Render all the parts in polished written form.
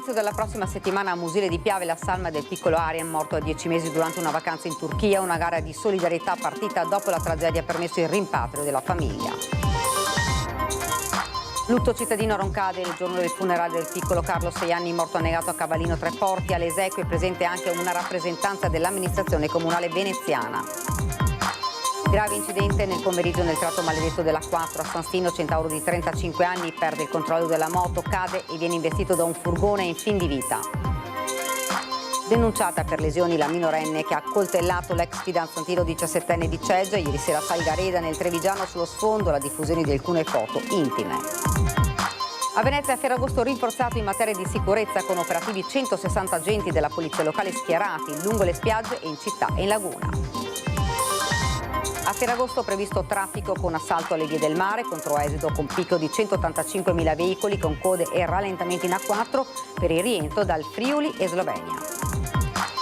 Dall'inizio della prossima settimana a Musile di Piave la salma del piccolo Arian, morto a 10 mesi durante una vacanza in Turchia. Una gara di solidarietà partita dopo la tragedia ha permesso il rimpatrio della famiglia. Lutto cittadino a Roncade il giorno del funerale del piccolo Carlo, 6 anni, morto annegato a Cavallino Tre Porti. Alle esequie è presente anche una rappresentanza dell'amministrazione comunale veneziana. Grave incidente nel pomeriggio nel tratto maledetto della 4 a San Stino. Centauro di 35 anni perde il controllo della moto, cade e viene investito da un furgone in fin di vita. Denunciata per lesioni la minorenne che ha coltellato l'ex fidanzatino 17enne di Ceggia. Ieri sera a Salgareda nel Trevigiano, sullo sfondo la diffusione di alcune foto intime. A Venezia Ferragosto rinforzato in materia di sicurezza con operativi 160 agenti della polizia locale schierati lungo le spiagge e in città e in laguna. A Ferragosto previsto traffico con assalto alle vie del mare, contro esito con picco di 185.000 veicoli con code e rallentamenti in A4 per il rientro dal Friuli e Slovenia.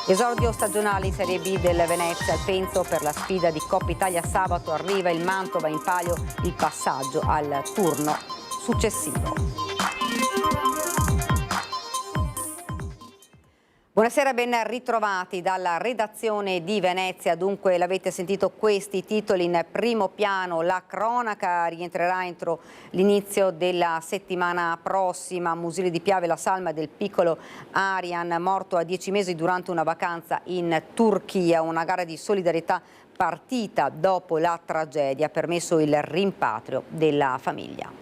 Esordio stagionale in Serie B del Venezia al Penzo per la sfida di Coppa Italia. Sabato arriva il Mantova, in palio il passaggio al turno successivo. Buonasera, ben ritrovati dalla redazione di Venezia. Dunque l'avete sentito, questi titoli in primo piano. La cronaca rientrerà entro l'inizio della settimana prossima. Musile di Piave la salma del piccolo Arian, morto a 10 mesi durante una vacanza in Turchia. Una gara di solidarietà partita dopo la tragedia ha permesso il rimpatrio della famiglia.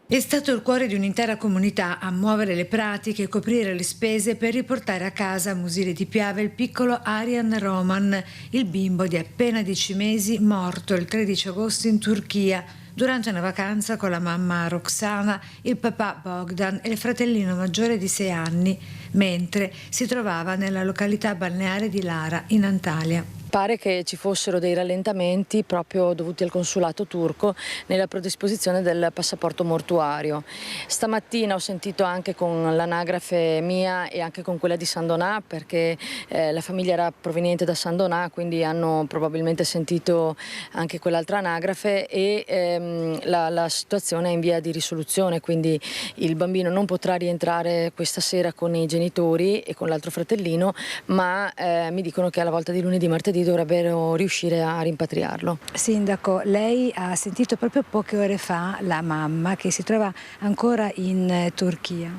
È stato il cuore di un'intera comunità a muovere le pratiche e coprire le spese per riportare a casa a Musile di Piave il piccolo Arian Roman, il bimbo di appena 10 mesi morto il 13 agosto in Turchia durante una vacanza con la mamma Roxana, il papà Bogdan e il fratellino maggiore di 6 anni, mentre si trovava nella località balneare di Lara in Antalya. Pare che ci fossero dei rallentamenti proprio dovuti al consolato turco nella predisposizione del passaporto mortuario. Stamattina ho sentito anche con l'anagrafe mia e anche con quella di San Donà, perché la famiglia era proveniente da San Donà, quindi hanno probabilmente sentito anche quell'altra anagrafe e la situazione è in via di risoluzione, quindi il bambino non potrà rientrare questa sera con i genitori e con l'altro fratellino, ma mi dicono che alla volta di lunedì, martedì dovrebbero riuscire a rimpatriarlo. Sindaco, lei ha sentito proprio poche ore fa la mamma che si trova ancora in Turchia.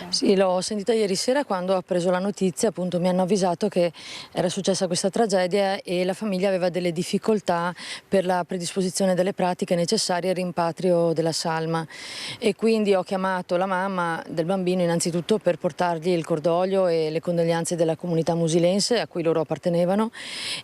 Sì, l'ho sentita ieri sera quando ho preso la notizia, appunto mi hanno avvisato che era successa questa tragedia e la famiglia aveva delle difficoltà per la predisposizione delle pratiche necessarie al rimpatrio della salma e quindi ho chiamato la mamma del bambino innanzitutto per portargli il cordoglio e le condoglianze della comunità musilense a cui loro appartenevano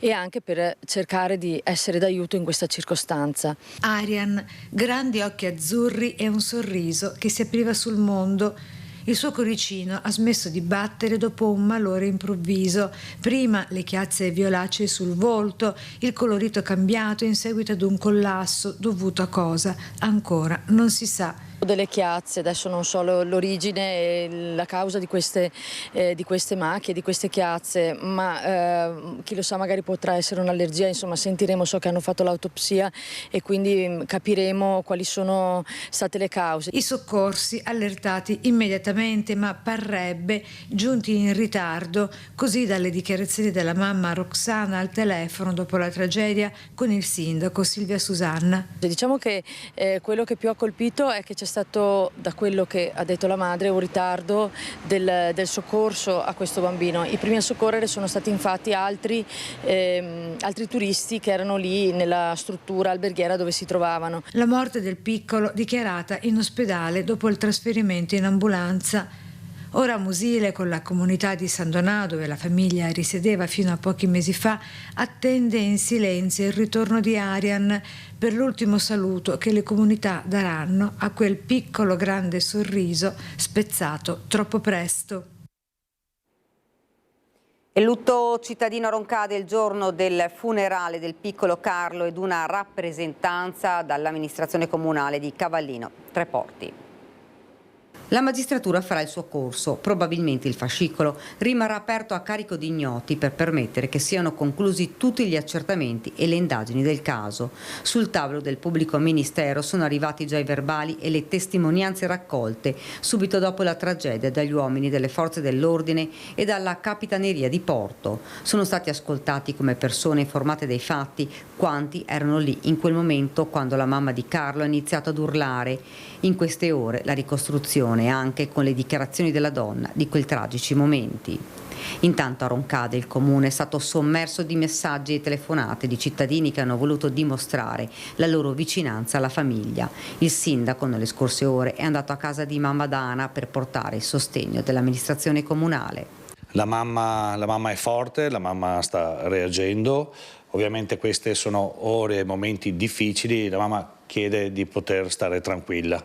e anche per cercare di essere d'aiuto in questa circostanza. Arian, grandi occhi azzurri e un sorriso che si apriva sul mondo. Il suo cuoricino ha smesso di battere dopo un malore improvviso. Prima le chiazze violacee sul volto, il colorito cambiato in seguito ad un collasso dovuto a cosa? Ancora non si sa. Delle chiazze, adesso non so l'origine e la causa di queste macchie, di queste chiazze, ma chi lo sa, magari potrà essere un'allergia, insomma sentiremo, so che hanno fatto l'autopsia e quindi capiremo quali sono state le cause. I soccorsi allertati immediatamente, ma parrebbe giunti in ritardo, così dalle dichiarazioni della mamma Roxana al telefono dopo la tragedia con il sindaco Silvia Susanna. Diciamo che quello che più ha colpito è che c'è stato, da quello che ha detto la madre, un ritardo del soccorso a questo bambino. I primi a soccorrere sono stati infatti altri turisti che erano lì nella struttura alberghiera dove si trovavano. La morte del piccolo dichiarata in ospedale dopo il trasferimento in ambulanza. Ora Musile, con la comunità di San Donà, dove la famiglia risiedeva fino a pochi mesi fa, attende in silenzio il ritorno di Arian per l'ultimo saluto che le comunità daranno a quel piccolo grande sorriso spezzato troppo presto. E lutto cittadino a Roncade il giorno del funerale del piccolo Carlo ed una rappresentanza dall'amministrazione comunale di Cavallino Tre Porti. La magistratura farà il suo corso, probabilmente il fascicolo rimarrà aperto a carico di ignoti per permettere che siano conclusi tutti gli accertamenti e le indagini del caso. Sul tavolo del pubblico ministero sono arrivati già i verbali e le testimonianze raccolte subito dopo la tragedia dagli uomini delle forze dell'ordine e dalla Capitaneria di Porto. Sono stati ascoltati come persone informate dei fatti quanti erano lì in quel momento quando la mamma di Carlo ha iniziato ad urlare. In queste ore la ricostruzione anche con le dichiarazioni della donna di quei tragici momenti. Intanto a Roncade il comune è stato sommerso di messaggi e telefonate di cittadini che hanno voluto dimostrare la loro vicinanza alla famiglia. Il sindaco nelle scorse ore è andato a casa di mamma Dana per portare il sostegno dell'amministrazione comunale. La mamma è forte, la mamma sta reagendo, ovviamente queste sono ore e momenti difficili, la mamma chiede di poter stare tranquilla.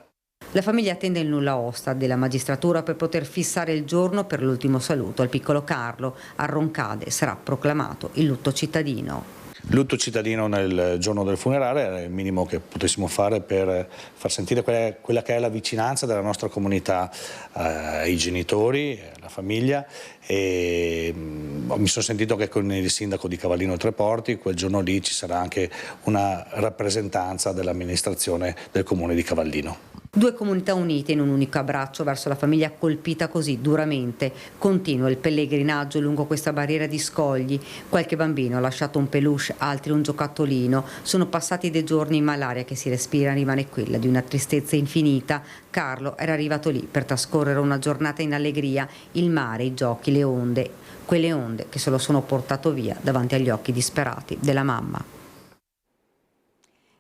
La famiglia attende il nulla osta della magistratura per poter fissare il giorno per l'ultimo saluto al piccolo Carlo. A Roncade sarà proclamato il lutto cittadino. Lutto cittadino nel giorno del funerale è il minimo che potessimo fare per far sentire quella che è la vicinanza della nostra comunità ai genitori, alla famiglia, e mi sono sentito che con il sindaco di Cavallino Treporti quel giorno lì ci sarà anche una rappresentanza dell'amministrazione del comune di Cavallino. Due comunità unite in un unico abbraccio verso la famiglia colpita così duramente. Continua il pellegrinaggio lungo questa barriera di scogli. Qualche bambino ha lasciato un peluche, altri un giocattolino. Sono passati dei giorni, ma l'aria che si respira rimane quella di una tristezza infinita. Carlo era arrivato lì per trascorrere una giornata in allegria, il mare, i giochi, le onde. Quelle onde che se lo sono portato via davanti agli occhi disperati della mamma.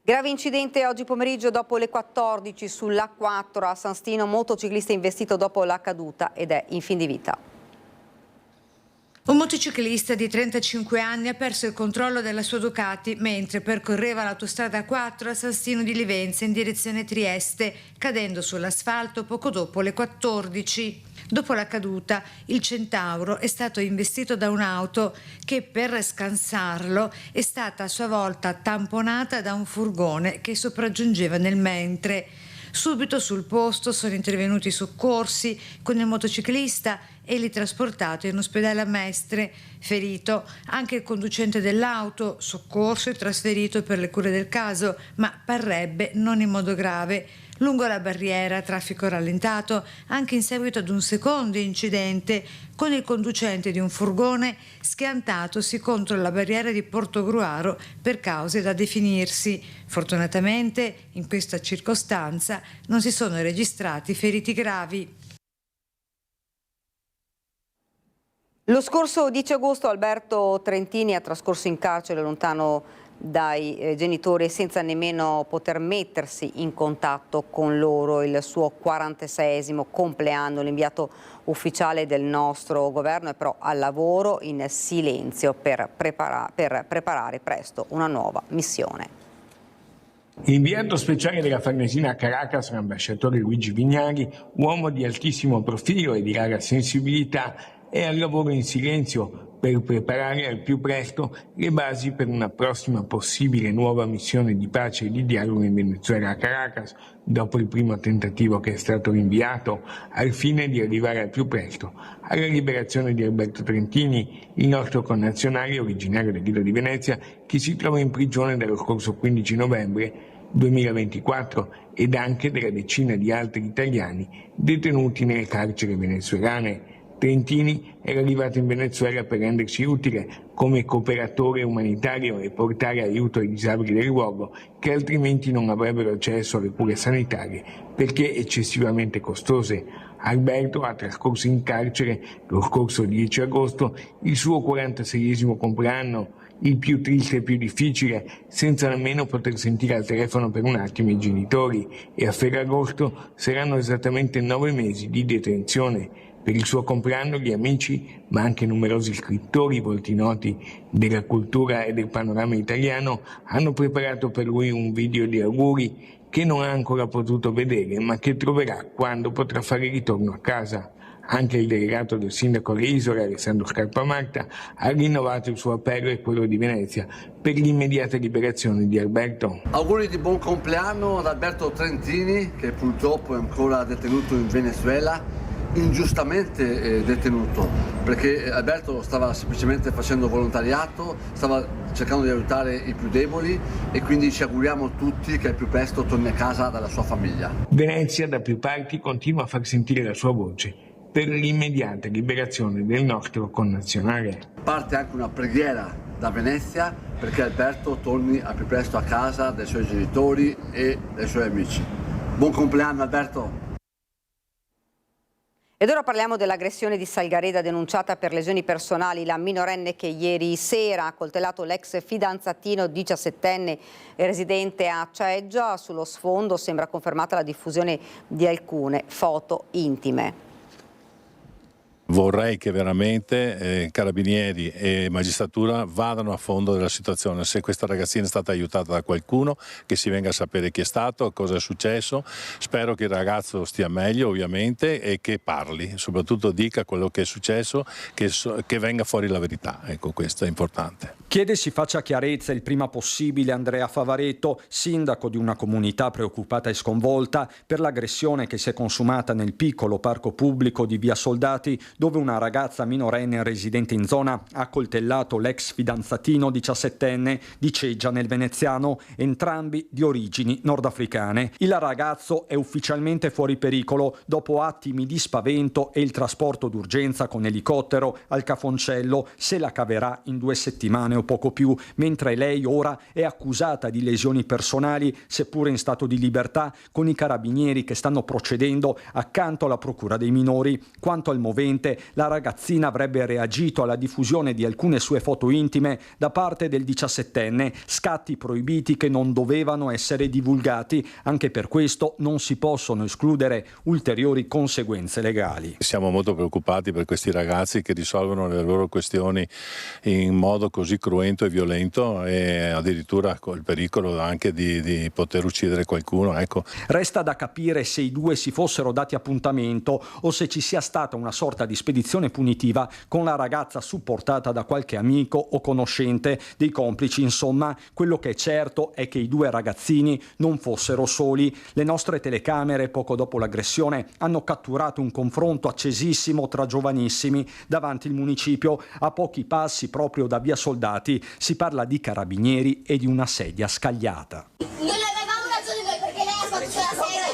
Grave incidente oggi pomeriggio dopo le 14 sull'A4 a San Stino, motociclista investito dopo la caduta ed è in fin di vita. Un motociclista di 35 anni ha perso il controllo della sua Ducati mentre percorreva l'autostrada 4 a San Stino di Livenza in direzione Trieste, cadendo sull'asfalto poco dopo le 14. Dopo la caduta, il Centauro è stato investito da un'auto che per scansarlo è stata a sua volta tamponata da un furgone che sopraggiungeva nel mentre. Subito sul posto sono intervenuti i soccorsi con il motociclista e li trasportato in ospedale a Mestre. Ferito anche il conducente dell'auto, soccorso e trasferito per le cure del caso, ma parrebbe non in modo grave. Lungo la barriera, traffico rallentato anche in seguito ad un secondo incidente con il conducente di un furgone schiantatosi contro la barriera di Portogruaro per cause da definirsi. Fortunatamente in questa circostanza non si sono registrati feriti gravi. Lo scorso 10 agosto Alberto Trentini ha trascorso in carcere lontano dai genitori senza nemmeno poter mettersi in contatto con loro. Il suo 46esimo compleanno, l'inviato ufficiale del nostro governo è però al lavoro in silenzio per preparare presto una nuova missione. L'inviato speciale della Farnesina a Caracas, l'ambasciatore Luigi Vignali, uomo di altissimo profilo e di rara sensibilità, è al lavoro in silenzio per preparare al più presto le basi per una prossima possibile nuova missione di pace e di dialogo in Venezuela a Caracas, dopo il primo tentativo che è stato rinviato, al fine di arrivare al più presto alla liberazione di Alberto Trentini, il nostro connazionale originario del Lido di Venezia, che si trova in prigione dallo scorso 15 novembre 2024 ed anche della decina di altri italiani detenuti nelle carceri venezuelane. Trentini era arrivato in Venezuela per rendersi utile come cooperatore umanitario e portare aiuto ai disabili del luogo che altrimenti non avrebbero accesso alle cure sanitarie perché eccessivamente costose. Alberto ha trascorso in carcere lo scorso 10 agosto il suo 46esimo compleanno, il più triste e più difficile, senza nemmeno poter sentire al telefono per un attimo i genitori, e a Ferragosto saranno esattamente 9 mesi di detenzione. Per il suo compleanno gli amici, ma anche numerosi scrittori volti noti della cultura e del panorama italiano, hanno preparato per lui un video di auguri che non ha ancora potuto vedere, ma che troverà quando potrà fare ritorno a casa. Anche il delegato del sindaco dell'isola, Alessandro Scarpamarta, ha rinnovato il suo appello e quello di Venezia per l'immediata liberazione di Alberto. Auguri di buon compleanno ad Alberto Trentini, che purtroppo è ancora detenuto in Venezuela, ingiustamente detenuto, perché Alberto stava semplicemente facendo volontariato, stava cercando di aiutare i più deboli e quindi ci auguriamo tutti che al più presto torni a casa dalla sua famiglia. Venezia da più parti continua a far sentire la sua voce per l'immediata liberazione del nostro connazionale. Parte anche una preghiera da Venezia perché Alberto torni al più presto a casa dai suoi genitori e dai suoi amici. Buon compleanno Alberto! Ed ora parliamo dell'aggressione di Salgareda denunciata per lesioni personali. La minorenne che ieri sera ha coltellato l'ex fidanzatino 17enne residente a Ceggia. Sullo sfondo sembra confermata la diffusione di alcune foto intime. Vorrei che veramente carabinieri e magistratura vadano a fondo della situazione. Se questa ragazzina è stata aiutata da qualcuno, che si venga a sapere chi è stato, cosa è successo. Spero che il ragazzo stia meglio ovviamente e che parli, soprattutto dica quello che è successo, che venga fuori la verità. Ecco, questo è importante. Chiede si faccia chiarezza il prima possibile Andrea Favaretto, sindaco di una comunità preoccupata e sconvolta per l'aggressione che si è consumata nel piccolo parco pubblico di Via Soldati, dove una ragazza minorenne residente in zona ha coltellato l'ex fidanzatino 17enne di Ceggia nel Veneziano, entrambi di origini nordafricane. Il ragazzo è ufficialmente fuori pericolo dopo attimi di spavento e il trasporto d'urgenza con elicottero al Cafoncello se la caverà in 2 settimane o poco più, mentre lei ora è accusata di lesioni personali, seppure in stato di libertà, con i carabinieri che stanno procedendo accanto alla procura dei minori. Quanto al movente, la ragazzina avrebbe reagito alla diffusione di alcune sue foto intime da parte del 17enne, scatti proibiti che non dovevano essere divulgati. Anche per questo non si possono escludere ulteriori conseguenze legali. Siamo molto preoccupati per questi ragazzi che risolvono le loro questioni in modo così cruento e violento e addirittura con il pericolo anche di poter uccidere qualcuno. Ecco. Resta da capire se i due si fossero dati appuntamento o se ci sia stata una sorta di spedizione punitiva con la ragazza supportata da qualche amico o conoscente dei complici. Insomma, quello che è certo è che i 2 ragazzini non fossero soli. Le nostre telecamere poco dopo l'aggressione hanno catturato un confronto accesissimo tra giovanissimi davanti il municipio, a pochi passi proprio da Via Soldati. Si parla di carabinieri e di una sedia scagliata. Non avevamo ragione noi perché lei ha fatto la sedia.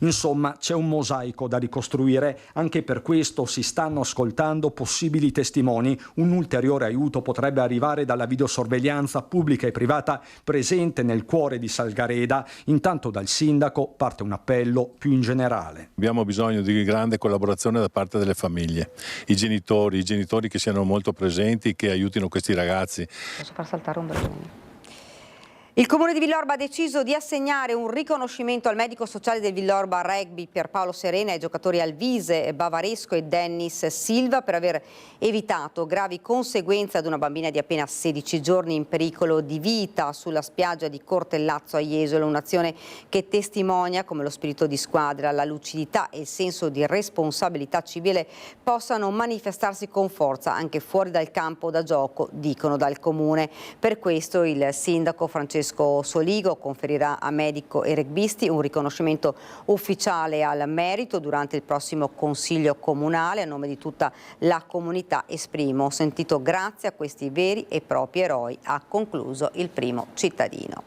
Insomma, c'è un mosaico da ricostruire. Anche per questo si stanno ascoltando possibili testimoni. Un ulteriore aiuto potrebbe arrivare dalla videosorveglianza pubblica e privata presente nel cuore di Salgareda. Intanto dal sindaco parte un appello più in generale. Abbiamo bisogno di grande collaborazione da parte delle famiglie, i genitori che siano molto presenti, che aiutino questi ragazzi. Posso far saltare un bel Il Comune di Villorba ha deciso di assegnare un riconoscimento al medico sociale del Villorba Rugby Pierpaolo Serena e ai giocatori Alvise Bavaresco e Dennis Silva per aver evitato gravi conseguenze ad una bambina di appena 16 giorni in pericolo di vita sulla spiaggia di Cortellazzo a Jesolo, un'azione che testimonia come lo spirito di squadra, la lucidità e il senso di responsabilità civile possano manifestarsi con forza anche fuori dal campo da gioco, dicono dal Comune. Per questo il sindaco Francesco Soligo conferirà a medico e rugbisti un riconoscimento ufficiale al merito durante il prossimo Consiglio Comunale. A nome di tutta la comunità esprimo sentito grazie a questi veri e propri eroi, ha concluso il primo cittadino.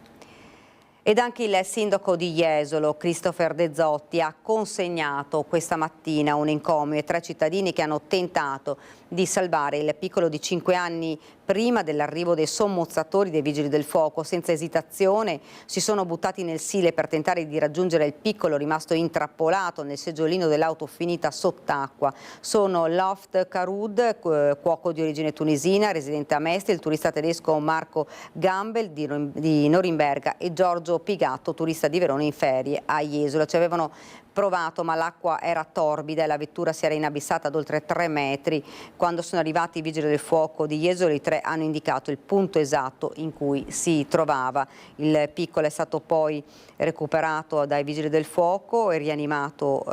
Ed anche il sindaco di Jesolo, Christopher De Zotti, ha consegnato questa mattina un encomio ai 3 cittadini che hanno tentato di salvare il piccolo di 5 anni prima dell'arrivo dei sommozzatori dei Vigili del Fuoco. Senza esitazione si sono buttati nel Sile per tentare di raggiungere il piccolo rimasto intrappolato nel seggiolino dell'auto finita sott'acqua. Sono Loft Karud, cuoco di origine tunisina, residente a Mestre, il turista tedesco Marco Gambel di Norimberga e Giorgio Pigatto, turista di Verona in ferie a Jesolo. Ci avevano provato, ma l'acqua era torbida e la vettura si era inabissata ad oltre 3 metri. Quando sono arrivati i vigili del fuoco di Jesolo, i 3 hanno indicato il punto esatto in cui si trovava. Il piccolo è stato poi recuperato dai vigili del fuoco e rianimato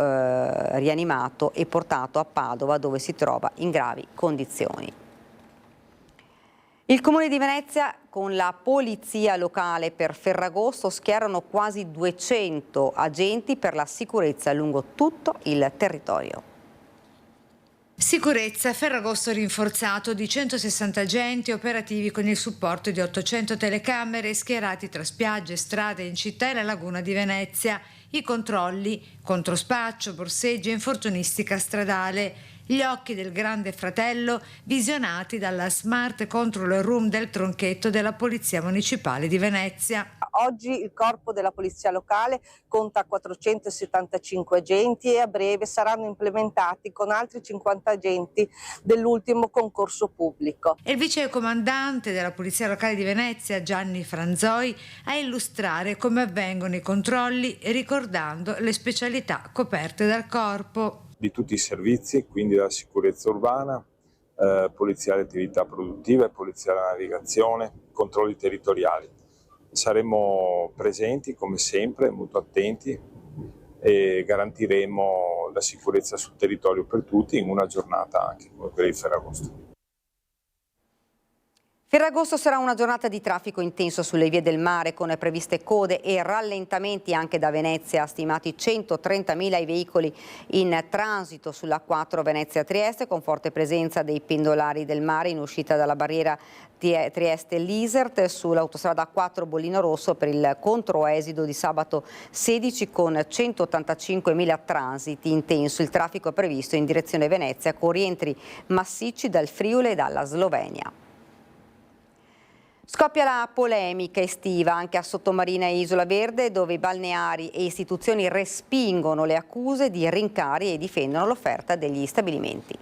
e portato a Padova, dove si trova in gravi condizioni. Il Comune di Venezia con la polizia locale per Ferragosto schierano quasi 200 agenti per la sicurezza lungo tutto il territorio. Sicurezza, Ferragosto rinforzato di 160 agenti operativi con il supporto di 800 telecamere schierati tra spiagge, strade in città e la laguna di Venezia. I controlli, controspaccio, borseggi e infortunistica stradale. Gli occhi del grande fratello visionati dalla Smart Control Room del Tronchetto della Polizia Municipale di Venezia. Oggi il corpo della Polizia Locale conta 475 agenti e a breve saranno implementati con altri 50 agenti dell'ultimo concorso pubblico. Il vicecomandante della Polizia Locale di Venezia, Gianni Franzoi, a illustrare come avvengono i controlli ricordando le specialità coperte dal corpo. Di tutti i servizi, quindi la sicurezza urbana, polizia alle attività produttive, polizia alla navigazione, controlli territoriali. Saremo presenti come sempre, molto attenti e garantiremo la sicurezza sul territorio per tutti in una giornata anche come quella di Ferragosto. Ferragosto sarà una giornata di traffico intenso sulle vie del mare con previste code e rallentamenti anche da Venezia, stimati 130.000 i veicoli in transito sulla 4 Venezia-Trieste con forte presenza dei pendolari del mare in uscita dalla barriera Trieste-Lisert, sull'autostrada 4 Bollino Rosso per il controesido di sabato 16 con 185.000 transiti intenso. Il traffico è previsto in direzione Venezia con rientri massicci dal Friuli e dalla Slovenia. Scoppia la polemica estiva anche a Sottomarina e Isola Verde, dove i balneari e istituzioni respingono le accuse di rincari e difendono l'offerta degli stabilimenti.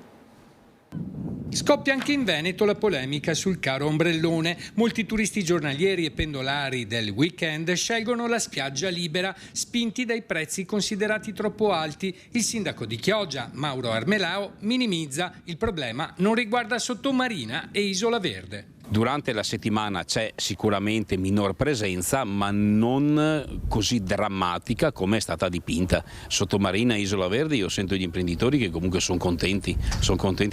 Scoppia anche in Veneto la polemica sul caro ombrellone. Molti turisti giornalieri e pendolari del weekend scelgono la spiaggia libera, spinti dai prezzi considerati troppo alti. Il sindaco di Chioggia, Mauro Armelao, minimizza: il problema non riguarda Sottomarina e Isola Verde. Durante la settimana c'è sicuramente minor presenza, ma non così drammatica come è stata dipinta. Sottomarina e Isola Verde, io sento gli imprenditori che comunque sono contenti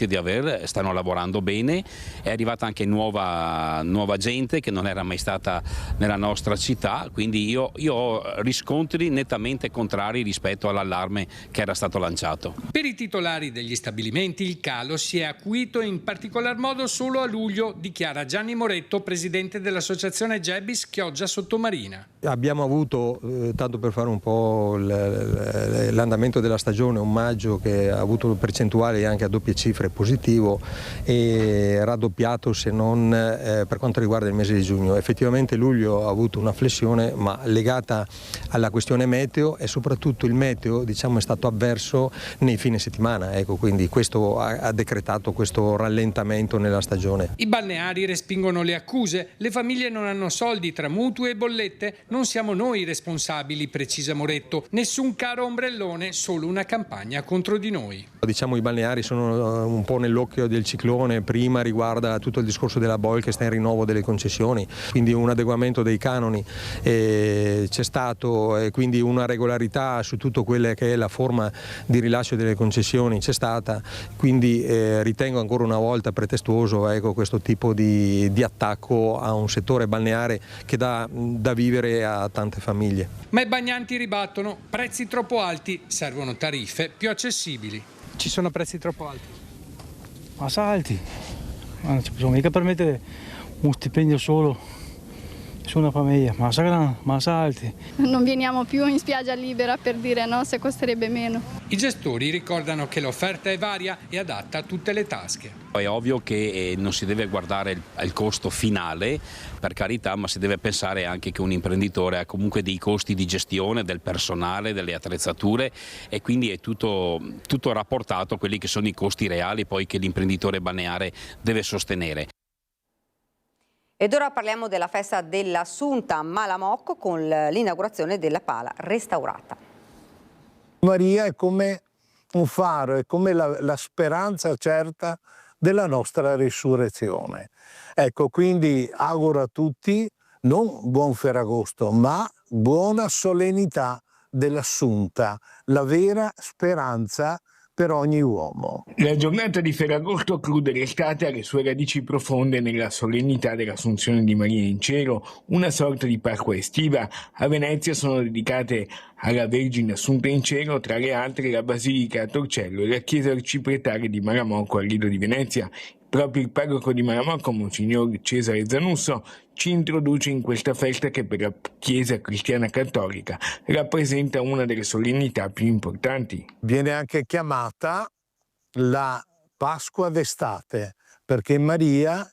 di stanno lavorando bene, è arrivata anche nuova gente che non era mai stata nella nostra città, quindi io ho riscontri nettamente contrari rispetto all'allarme che era stato lanciato. Per i titolari degli stabilimenti il calo si è acuito in particolar modo solo a luglio, dichiara Gianni Moretto, presidente dell'associazione Gebis Chioggia Sottomarina. Abbiamo avuto, tanto per fare un po' l'andamento della stagione, un maggio che ha avuto percentuali anche a doppie cifre positivo e raddoppiato se non per quanto riguarda il mese di giugno. Effettivamente luglio ha avuto una flessione ma legata alla questione meteo e soprattutto il meteo è stato avverso nei fine settimana, quindi questo ha decretato questo rallentamento nella stagione. I balneari respingono le accuse, le famiglie non hanno soldi tra mutui e bollette, non siamo noi responsabili, precisa Moretto, nessun caro ombrellone, solo una campagna contro di noi. I balneari sono un po' nell'occhio del ciclone, prima riguarda tutto il discorso della BOIL che sta in rinnovo delle concessioni, quindi un adeguamento dei canoni c'è stato e quindi una regolarità su tutto quella che è la forma di rilascio delle concessioni c'è stata, quindi ritengo ancora una volta pretestuoso questo tipo di attacco a un settore balneare che dà da vivere a tante famiglie. Ma i bagnanti ribattono: prezzi troppo alti, servono tariffe più accessibili. Ci sono prezzi troppo alti? Ma alti, non ci possiamo mica permettere un stipendio solo su una famiglia, ma alti. Non veniamo più in spiaggia libera per dire no, se costerebbe meno. I gestori ricordano che l'offerta è varia e adatta a tutte le tasche. È ovvio che non si deve guardare al costo finale, per carità, ma si deve pensare anche che un imprenditore ha comunque dei costi di gestione, del personale, delle attrezzature e quindi è tutto rapportato a quelli che sono i costi reali poi che l'imprenditore balneare deve sostenere. Ed ora parliamo della festa dell'Assunta a Malamocco con l'inaugurazione della pala restaurata. Maria è come un faro, è come la speranza certa della nostra risurrezione. Ecco, quindi auguro a tutti non buon Ferragosto, ma buona solennità dell'Assunta, la vera speranza per ogni uomo. La giornata di Ferragosto chiude l'estate alle sue radici profonde nella solennità dell'Assunzione di Maria in cielo, una sorta di Pasqua estiva. A Venezia sono dedicate alla Vergine Assunta in cielo, tra le altre la Basilica a Torcello e la chiesa arciprestale di Malamocco al Lido di Venezia. Proprio il parroco di Malamocco, Monsignor Cesare Zanusso, ci introduce in questa festa che per la Chiesa Cristiana Cattolica rappresenta una delle solennità più importanti. Viene anche chiamata la Pasqua d'estate, perché Maria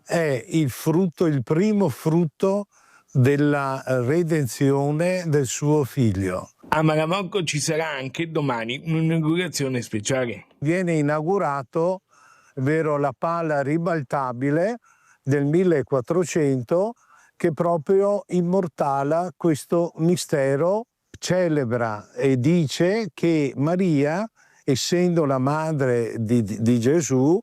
è il frutto, il primo frutto della redenzione del suo figlio. A Malamocco ci sarà anche domani un'inaugurazione speciale. Viene inaugurato, vero, la pala ribaltabile del 1400 che proprio immortala questo mistero, celebra e dice che Maria, essendo la madre di Gesù,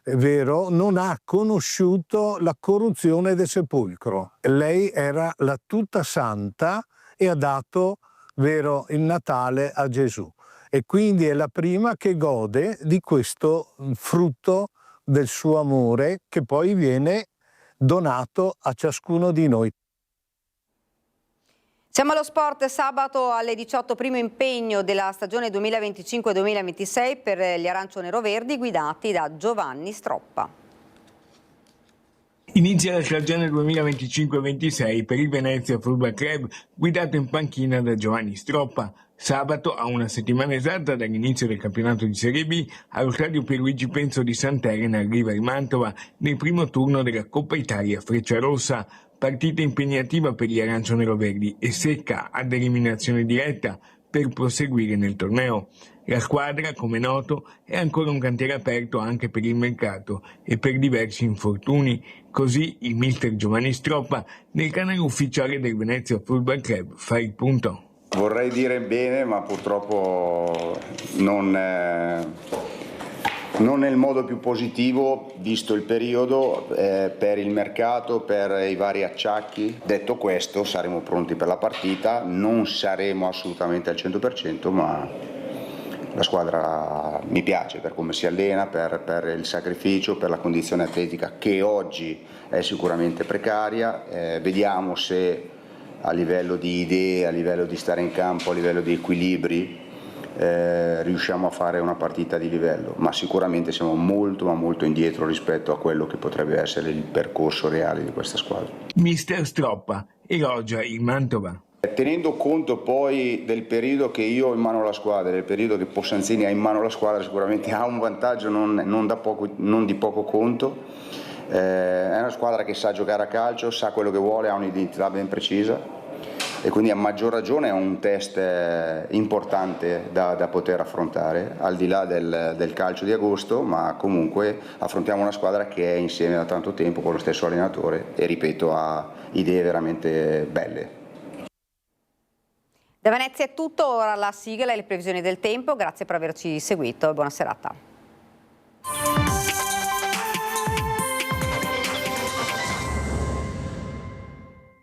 vero, non ha conosciuto la corruzione del sepolcro. Lei era la tutta santa e ha dato, vero, il Natale a Gesù. E quindi è la prima che gode di questo frutto del suo amore che poi viene donato a ciascuno di noi. Siamo allo sport. Sabato alle 18, primo impegno della stagione 2025-2026 per gli arancione-roverdi guidati da Giovanni Stroppa. Inizia la stagione 2025-26 per il Venezia Football Club, guidato in panchina da Giovanni Stroppa. Sabato, a una settimana esatta dall'inizio del campionato di Serie B, allo stadio Pierluigi Penso di Sant'Elena arriva il Mantova nel primo turno della Coppa Italia Frecciarossa. Partita impegnativa per gli arancione-roverdi e secca ad eliminazione diretta per proseguire nel torneo. La squadra, come noto, è ancora un cantiere aperto anche per il mercato e per diversi infortuni. Così il mister Giovanni Stroppa nel canale ufficiale del Venezia Football Club fa il punto. Vorrei dire bene, ma purtroppo non nel modo più positivo, visto il periodo, per il mercato, per i vari acciacchi. Detto questo, saremo pronti per la partita, non saremo assolutamente al 100%, ma la squadra mi piace per come si allena, per il sacrificio, per la condizione atletica che oggi è sicuramente precaria. Vediamo se a livello di idee, a livello di stare in campo, a livello di equilibri, riusciamo a fare una partita di livello, ma sicuramente siamo molto ma molto indietro rispetto a quello che potrebbe essere il percorso reale di questa squadra. Mister Stroppa elogia il Mantova. Tenendo conto poi del periodo che io ho in mano la squadra, del periodo che Possanzini ha in mano la squadra, sicuramente ha un vantaggio non di poco conto. È una squadra che sa giocare a calcio, sa quello che vuole, ha un'identità ben precisa e quindi a maggior ragione è un test importante da poter affrontare, al di là del calcio di agosto, ma comunque affrontiamo una squadra che è insieme da tanto tempo con lo stesso allenatore e, ripeto, ha idee veramente belle. Da Venezia è tutto, ora la sigla e le previsioni del tempo. Grazie per averci seguito e buona serata.